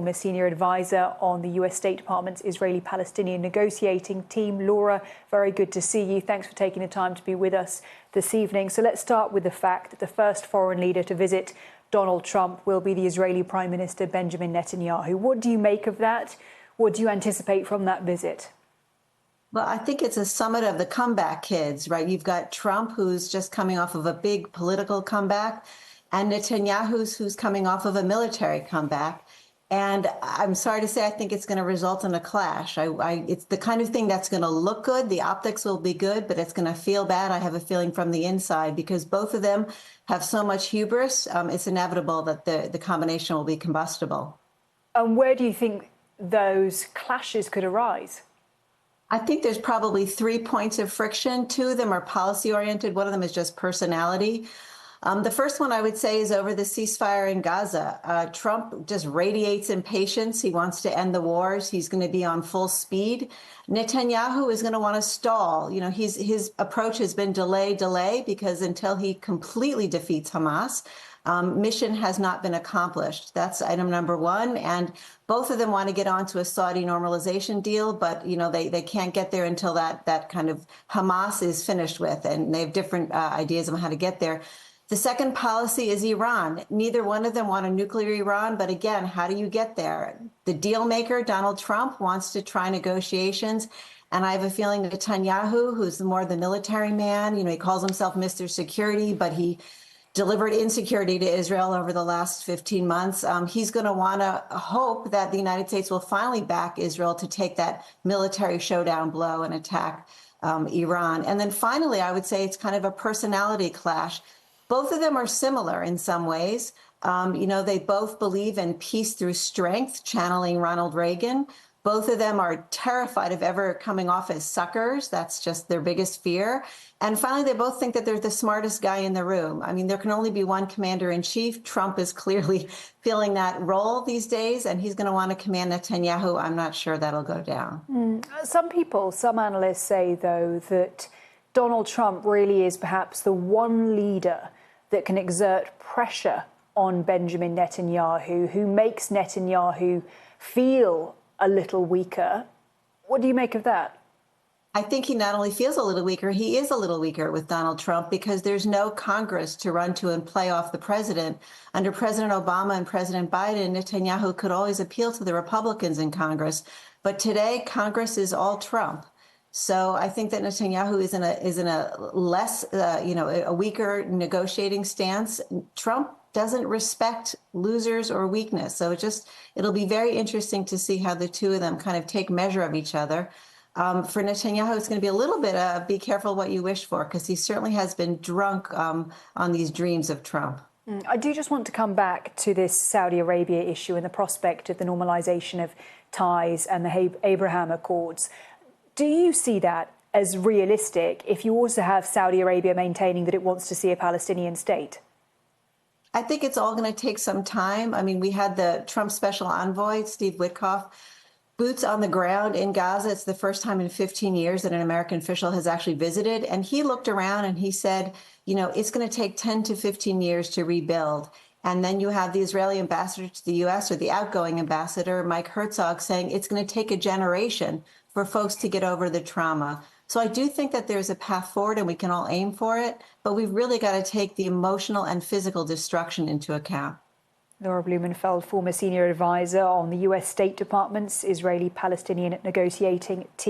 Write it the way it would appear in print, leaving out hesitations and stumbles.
Former senior advisor on the US State Department's Israeli-Palestinian negotiating team. Laura, very good to see you. Thanks for taking the time to be with us this evening. So let's start with the fact that the first foreign leader to visit Donald Trump will be the Israeli Prime Minister Benjamin Netanyahu. What do you make of that? What do you anticipate from that visit? Well, I think it's a summit of the comeback kids, right? You've got Trump, who's just coming off of a big political comeback, and Netanyahu, who's coming off of a military comeback. And I'm sorry to say, I think it's going to result in a clash. It's the kind of thing that's going to look good. The optics will be good, but it's going to feel bad, I have a feeling, from the inside, because both of them have so much hubris. It's inevitable that the combination will be combustible. And where do you think those clashes could arise? I think there's probably 3 points of friction. 2 of them are policy oriented. One of them is just personality. The first one I would say is over the ceasefire in Gaza. Trump just radiates impatience. He wants to end the wars. He's going to be on full speed. Netanyahu is going to want to stall. You know, his approach has been delay, because until he completely defeats Hamas, mission has not been accomplished. That's item number 1. And both of them want to get onto a Saudi normalization deal, but, you know, they can't get there until that kind of Hamas is finished with, and they have different ideas on how to get there. The second policy is Iran. Neither one of them want a nuclear Iran, but again, how do you get there? The deal maker, Donald Trump, wants to try negotiations. And I have a feeling that Netanyahu, who's more the military man, you know, he calls himself Mr. Security, but he delivered insecurity to Israel over the last 15 months. He's going to want to hope that the United States will finally back Israel to take that military showdown blow and attack Iran. And then finally, I would say it's kind of a personality clash. Both of them are similar in some ways. You know, they both believe in peace through strength, channeling Ronald Reagan. Both of them are terrified of ever coming off as suckers. That's just their biggest fear. And finally, they both think that they're the smartest guy in the room. I mean, there can only be one commander in chief. Trump is clearly filling that role these days, and he's going to want to command Netanyahu. I'm not sure that'll go down. Some analysts say, though, that Donald Trump really is perhaps the one leader that can exert pressure on Benjamin Netanyahu, who makes Netanyahu feel a little weaker. What do you make of that? I think he not only feels a little weaker, he is a little weaker with Donald Trump, because there's no Congress to run to and play off the president. Under President Obama and President Biden, Netanyahu could always appeal to the Republicans in Congress. But today, Congress is all Trump. So I think that Netanyahu is in a less, a weaker negotiating stance. Trump doesn't respect losers or weakness. So it'll be very interesting to see how the two of them kind of take measure of each other. For Netanyahu, it's going to be a little bit be careful what you wish for, because he certainly has been drunk on these dreams of Trump. I do just want to come back to this Saudi Arabia issue and the prospect of the normalization of ties and the Abraham Accords. Do you see that as realistic if you also have Saudi Arabia maintaining that it wants to see a Palestinian state? I think it's all going to take some time. I mean, we had the Trump special envoy, Steve Witkoff, boots on the ground in Gaza. It's the first time in 15 years that an American official has actually visited. And he looked around and he said, you know, it's going to take 10 to 15 years to rebuild. And then you have the Israeli ambassador to the U.S., or the outgoing ambassador, Mike Herzog, saying it's going to take a generation for folks to get over the trauma. So I do think that there's a path forward and we can all aim for it, but we've really got to take the emotional and physical destruction into account. Laura Blumenfeld, former senior advisor on the US State Department's Israeli-Palestinian negotiating team.